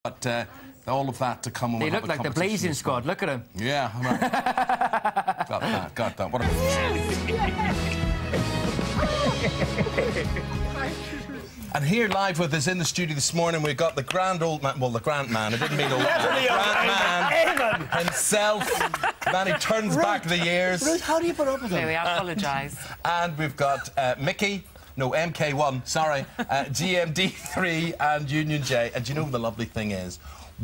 But all of that to come. They look like the Blazing Squad. Look at them. Yeah, right. got that. What a... And here live with us in the studio this morning, we've got the grand old man. Well, the grand man. I didn't mean old man. Grand man himself. Man, he turns back the years. Ruth, how do you put up with him? Louis, I apologise. And we've got Mickey. No, MK1, sorry, GMD3 and Union J. And do you know what the lovely thing is?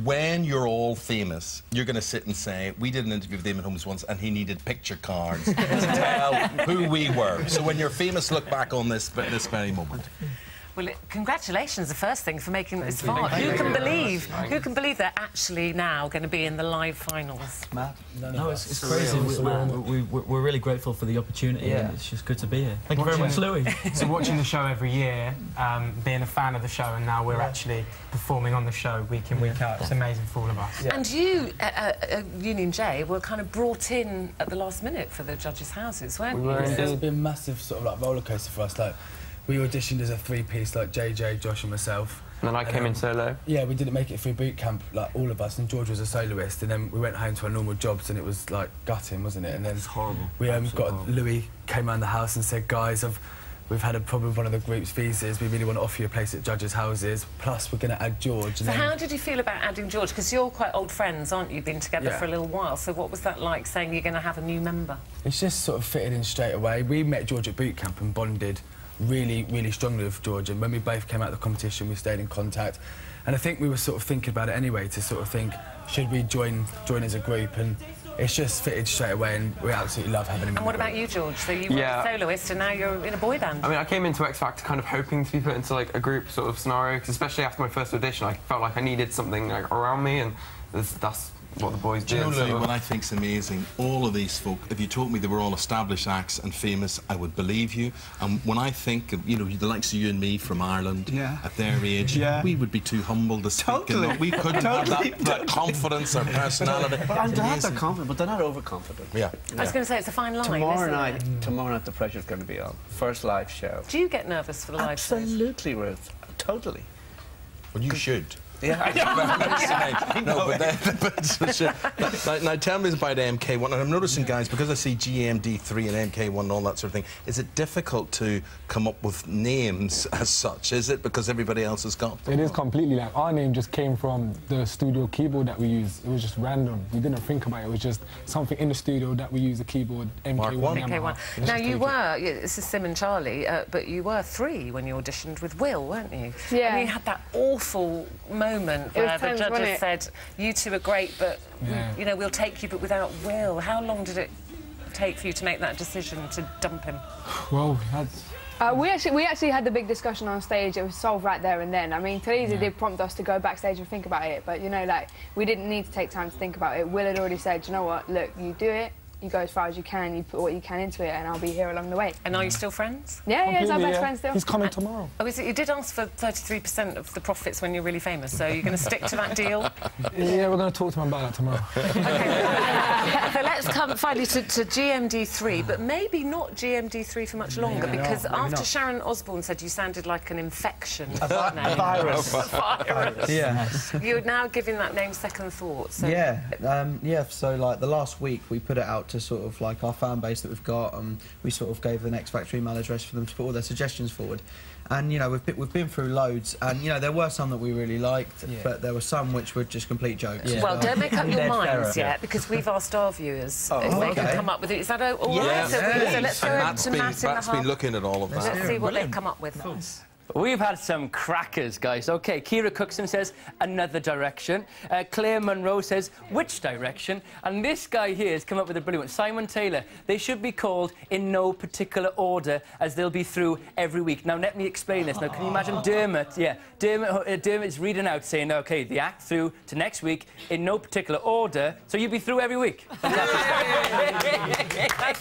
When you're all famous, you're going to sit and say, we did an interview with Damon Holmes once and he needed picture cards to tell who we were. So when you're famous, look back on this very moment. Well, congratulations, the first thing, for making this far. Who can believe they're actually now going to be in the live finals? Matt? No, it's crazy. We're really grateful for the opportunity, and it's just good to be here. Thank you very much, Louis. So watching the show every year, being a fan of the show, and now we're actually performing on the show week in, week out. It's amazing for all of us. And you, Union J, were kind of brought in at the last minute for the judges' houses, weren't you? It's been a massive sort of like roller coaster for us. Like, we auditioned as a three-piece, like JJ, Josh and myself. And then I came in solo. Yeah, we didn't make it through boot camp, like all of us, and George was a soloist, and then we went home to our normal jobs, and it was like gutting, wasn't it? And then it's horrible. We Louis came around the house and said, guys, we've had a problem with one of the group's visas. We really want to offer you a place at judges' houses. Plus, we're going to add George. So how did you feel about adding George? Because you're quite old friends, aren't you? Been together for a little while. So what was that like, saying you're going to have a new member? It's just sort of fitted in straight away. We met George at boot camp and bonded really, really strongly with George, and when we both came out of the competition, we stayed in contact. And I think we were sort of thinking about it anyway, to sort of think, should we join as a group? And it's just fitted straight away, and we absolutely love having him. And what about you, George? So you were a soloist, and now you're in a boy band. I mean, I came into X Factor kind of hoping to be put into like a group sort of scenario, because especially after my first audition, I felt like I needed something like around me, and that's what the boys did. Do you know, Louis, what I think's amazing? All of these folk, if you told me they were all established acts and famous, I would believe you. And when I think of, you know, the likes of you and me from Ireland, at their age, we would be too humble to speak. And we couldn't have that confidence or personality. And they have that confidence, but they're not overconfident. I was going to say, it's a fine line, Tomorrow night, the pressure's going to be on. First live show. Do you get nervous for the live show? Absolutely, Ruth. Totally. Well, you should. Yeah, now tell me about MK1, and I'm noticing, guys, because I see GMD3 and MK1 and all that sort of thing, is it difficult to come up with names as such? Is it because everybody else has got them? It is completely like our name just came from the studio keyboard that we use. It was just random. We didn't think about it. It was just something in the studio that we use the keyboard. MK1. Now you were, this is Sim and Charlie, but you were 3 when you auditioned with Will, weren't you? Yeah. And you had that awful moment where the judges said, you two are great, but you know, we'll take you, but without Will. How long did it take for you to make that decision to dump him? Well, we actually had the big discussion on stage. It was solved right there and then. I mean, Talisa did prompt us to go backstage and think about it, but you know, like, we didn't need to take time to think about it. Will had already said, you know what, look, you do it. You go as far as you can, you put what you can into it, and I'll be here along the way. And are you still friends? Yeah, he's our best friend still. He's coming tomorrow. Oh, is it? You did ask for 33% of the profits when you're really famous, so you're going to stick to that deal? Yeah, we're going to talk to him about that tomorrow. Okay. So let's come finally to GMD3, but maybe not GMD3 for much longer, because after Sharon Osbourne said you sounded like an infection. A virus. A virus. Yeah. You're now giving that name second thought. So. So like the last week we put it out to sort of like our fan base that we've got, and we sort of gave the X Factor email address for them to put all their suggestions forward. And you know, we've been through loads, and you know, there were some that we really liked, but there were some which were just complete jokes. Well, don't make up your minds yet, because we've asked our viewers if they can come up with it. Is that all right? So let's go over to Matt in the hub. Matt's been looking at all of that. Let's see what they've come up with. We've had some crackers, guys. OK, Kira Cookson says, another direction. Claire Monroe says, which direction? And this guy here has come up with a brilliant one. Simon Taylor, they should be called in no particular order, as they'll be through every week. Now, let me explain this. Now, can you imagine Dermot? Yeah, Dermot's reading out, saying, OK, the act through to next week in no particular order, so you'll be through every week. That's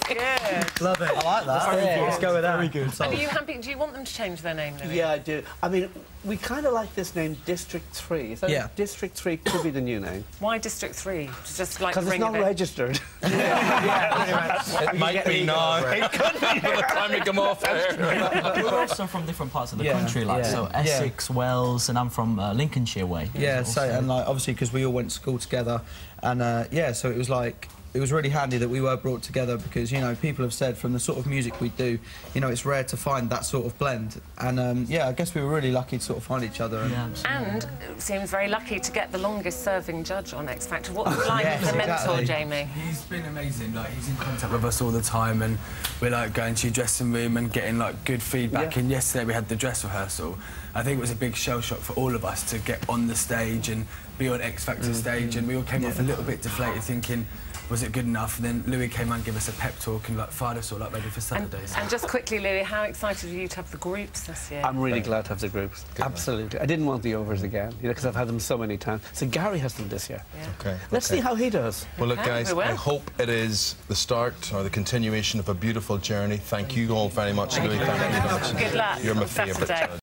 good. Love it. I like that. Let's go with that. Very good. And are you happy? Do you want them to change their name, Louis? Yeah, I do. I mean, we kind of like this name, District 3. So yeah. District 3 could be the new name. Why District 3? Just like because it's not registered. It might be now. It could be by the time we come off there. We're also from different parts of the country, like so Essex, Wales, and I'm from Lincolnshire way. Yeah, so and like obviously because we all went to school together, and yeah, so it was like. It was really handy that we were brought together because, you know, people have said from the sort of music we do, you know, it's rare to find that sort of blend. And, yeah, I guess we were really lucky to sort of find each other. And it seems very lucky to get the longest-serving judge on X Factor. What was like as a mentor, Jamie? He's been amazing. Like, he's in contact with us all the time, and we're, like, going to your dressing room and getting, like, good feedback. And yesterday we had the dress rehearsal. I think it was a big shell shock for all of us to get on the stage and be on X Factor stage, and we all came off a little bit deflated thinking, was it good enough? And then Louis came and gave us a pep talk and like fired us all up ready for Saturdays. And just quickly, Louis, how excited are you to have the groups this year? I'm really glad to have the groups. Absolutely. I didn't want the overs again, you know, because I've had them so many times. So Gary has them this year. Yeah. Okay. Let's see how he does. Well, look, guys, I hope it is the start or the continuation of a beautiful journey. Thank you all very much, Louis. Thank you very much. Good luck. You're my favourite.